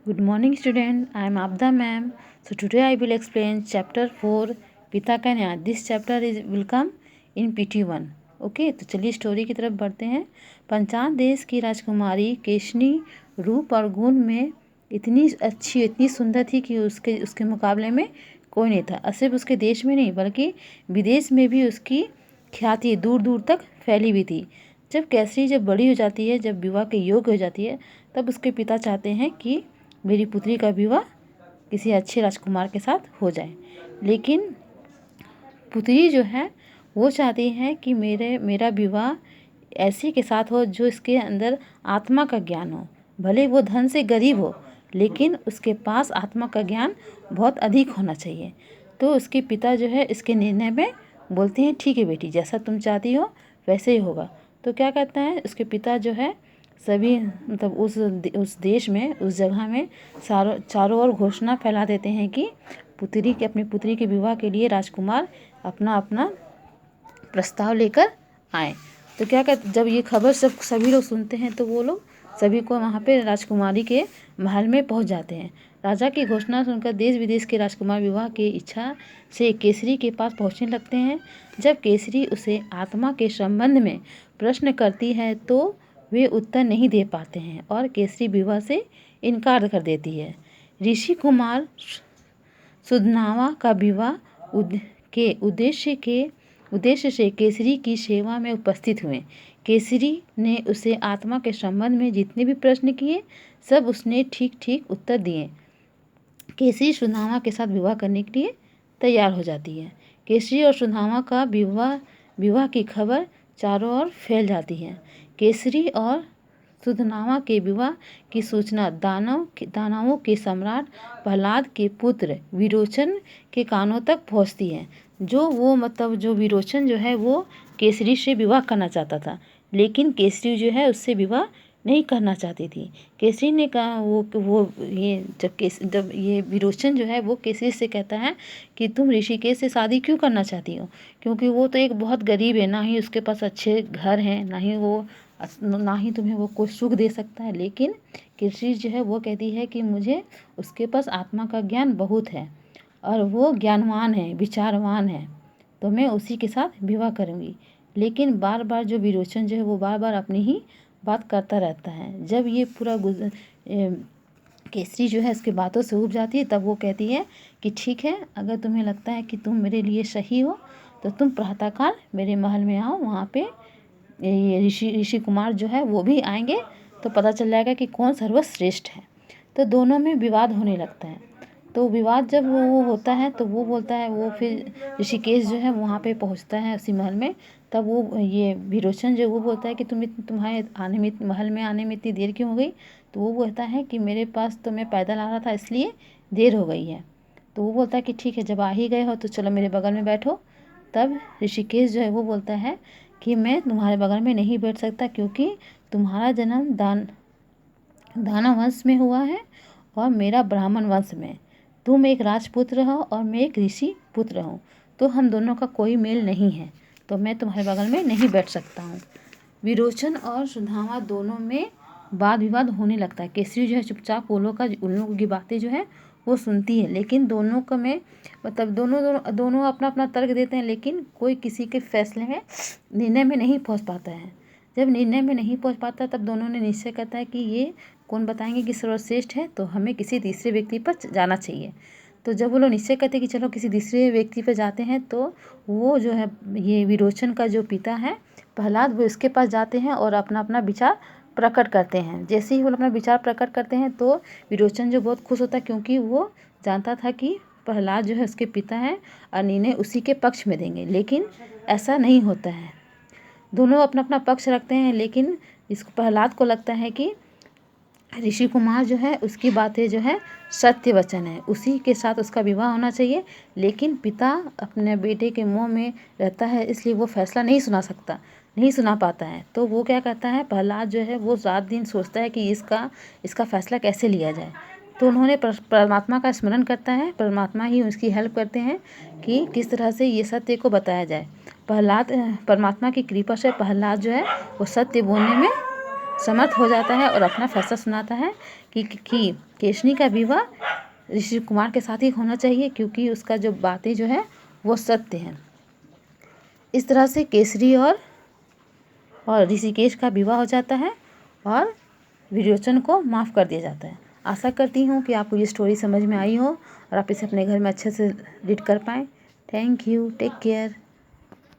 Good morning student, I am Abda ma'am. So today I will explain chapter 4 पिता का न्याय. This chapter will come in PT1. Okay, तो चलिए story की तरफ बढ़ते हैं. पंचाल देश की राजकुमारी केशनी रूप और गुण में इतनी अच्छी, इतनी सुंदर थी कि उसके मुकाबले में कोई नहीं था. और सिर्फ उसके देश में नहीं बल्कि विदेश में भी उसकी ख्याति दूर दूर तक फैली हुई थी. जब कैसरी जब बड़ी हो जाती है, जब विवाह के योग्य हो जाती है, तब उसके पिता चाहते हैं कि मेरी पुत्री का विवाह किसी अच्छे राजकुमार के साथ हो जाए. लेकिन पुत्री जो है वो चाहती है कि मेरा विवाह ऐसे के साथ हो जो इसके अंदर आत्मा का ज्ञान हो. भले वो धन से गरीब हो, लेकिन उसके पास आत्मा का ज्ञान बहुत अधिक होना चाहिए. तो उसके पिता जो है इसके निर्णय में बोलते हैं, ठीक है बेटी, जैसा तुम चाहती हो वैसे ही होगा. तो क्या कहता है उसके पिता जो है सभी मतलब उस देश में, उस जगह में चारों ओर घोषणा फैला देते हैं कि अपनी पुत्री के विवाह के लिए राजकुमार अपना अपना प्रस्ताव लेकर आए. तो क्या कहते, जब ये खबर सभी लोग सुनते हैं तो वो लोग सभी को वहाँ पे राजकुमारी के महल में पहुँच जाते हैं. राजा की घोषणा सुनकर देश विदेश के राजकुमार विवाह की इच्छा से केसरी के पास पहुँचने लगते हैं. जब केसरी उसे आत्मा के संबंध में प्रश्न करती है तो वे उत्तर नहीं दे पाते हैं और केसरी विवाह से इनकार कर देती है. ऋषि कुमार सुधनावा का विवाह के उद्देश्य से केसरी की सेवा में उपस्थित हुए. केसरी ने उसे आत्मा के संबंध में जितने भी प्रश्न किए सब उसने ठीक ठीक उत्तर दिए. केसरी सुधामा के साथ विवाह करने के लिए तैयार हो जाती है. केसरी और सुधामा का विवाह की खबर चारों ओर फैल जाती है. केसरी और सुधनामा के विवाह की सूचना दानवों के सम्राट प्रहलाद के पुत्र विरोचन के कानों तक पहुंचती है. जो विरोचन जो है वो केसरी से विवाह करना चाहता था, लेकिन केसरी जो है उससे विवाह नहीं करना चाहती थी. केसरी ने कहा जब ये विरोचन जो है वो केसरी से कहता है कि तुम ऋषिकेश से शादी क्यों करना चाहती हो, क्योंकि वो तो एक बहुत गरीब है, ना ही उसके पास अच्छे घर हैं, ना ही तुम्हें वो कोई सुख दे सकता है. लेकिन केसरी जो है वो कहती है कि मुझे उसके पास आत्मा का ज्ञान बहुत है और वो ज्ञानवान है, विचारवान है, तो मैं उसी के साथ विवाह करूँगी. लेकिन बार बार जो विरोचन जो है वो बार बार अपनी ही बात करता रहता है. जब ये पूरा केसरी जो है इसकी बातों से ऊब जाती है, तब वो कहती है कि ठीक है, अगर तुम्हें लगता है कि तुम मेरे लिए सही हो तो तुम प्रातःकाल मेरे महल में आओ. वहाँ पे ये ऋषि कुमार जो है वो भी आएंगे, तो पता चल जाएगा कि कौन सर्वश्रेष्ठ है. तो दोनों में विवाद होने लगता है. तो विवाद जब वो होता है तो वो बोलता है, वो फिर ऋषिकेश जो है वहाँ पे पहुँचता है उसी महल में. तब वो ये विरोचन जो वो बोलता है कि तुम्हारे महल में आने में इतनी देर क्यों हो गई. तो वो बोलता है कि मेरे पास तो मैं पैदल आ रहा था इसलिए देर हो गई है. तो वो बोलता है कि ठीक है, जब आ ही गए हो तो चलो मेरे बगल में बैठो. तब ऋषिकेश जो है वो बोलता है कि मैं तुम्हारे बगल में नहीं बैठ सकता, क्योंकि तुम्हारा जन्म दानव वंश में हुआ है और मेरा ब्राह्मण वंश में. तुम एक राजपुत्र हो और मैं एक ऋषि पुत्र हूँ, तो हम दोनों का कोई मेल नहीं है, तो मैं तुम्हारे बगल में नहीं बैठ सकता हूँ. विरोचन और सुधामा दोनों में वाद विवाद होने लगता है. केसरी जो है चुपचाप उन लोगों की बातें जो है वो सुनती है, लेकिन दोनों का में मतलब दोनों अपना अपना तर्क देते हैं, लेकिन कोई किसी के फैसले में निर्णय में नहीं पहुंच पाता है. जब निर्णय में नहीं पहुंच पाता तब दोनों ने निश्चय करता है कि ये कौन बताएंगे कि सर्वश्रेष्ठ है, तो हमें किसी तीसरे व्यक्ति पर जाना चाहिए. तो जब वो लोग निश्चय करते हैं कि चलो किसी तीसरे व्यक्ति पर जाते हैं, तो वो जो है ये विरोचन का जो पिता है प्रहलाद, वो इसके पास जाते हैं और अपना अपना विचार प्रकट करते हैं. जैसे ही वो अपना विचार प्रकट करते हैं तो विरोचन जो बहुत खुश होता है, क्योंकि वो जानता था कि प्रहलाद जो है उसके पिता हैं और निर्णय उसी के पक्ष में देंगे. लेकिन ऐसा नहीं होता है, दोनों अपना अपना पक्ष रखते हैं. लेकिन इसको प्रहलाद को लगता है कि ऋषि कुमार जो है उसकी बातें जो है सत्य वचन है, उसी के साथ उसका विवाह होना चाहिए. लेकिन पिता अपने बेटे के मुँह में रहता है, इसलिए वो फैसला नहीं सुना पाता है. तो वो क्या करता है, प्रहलाद जो है वो रात दिन सोचता है कि इसका फैसला कैसे लिया जाए. तो उन्होंने परमात्मा का स्मरण करता है. परमात्मा ही उसकी हेल्प करते हैं कि किस तरह से ये सत्य को बताया जाए. परमात्मा की कृपा से प्रहलाद जो है वो सत्य बोलने में समर्थ हो जाता है और अपना फैसला सुनाता है कि केशनी का विवाह ऋषि कुमार के साथ ही होना चाहिए, क्योंकि उसका जो बातें जो है वो सत्य हैं। इस तरह से केसरी और ऋषिकेश का विवाह हो जाता है और विरोचन को माफ़ कर दिया जाता है। आशा करती हूँ कि आपको ये स्टोरी समझ में आई हो और आप इसे अपने घर में अच्छे से रीड कर पाएँ। Thank you, take care.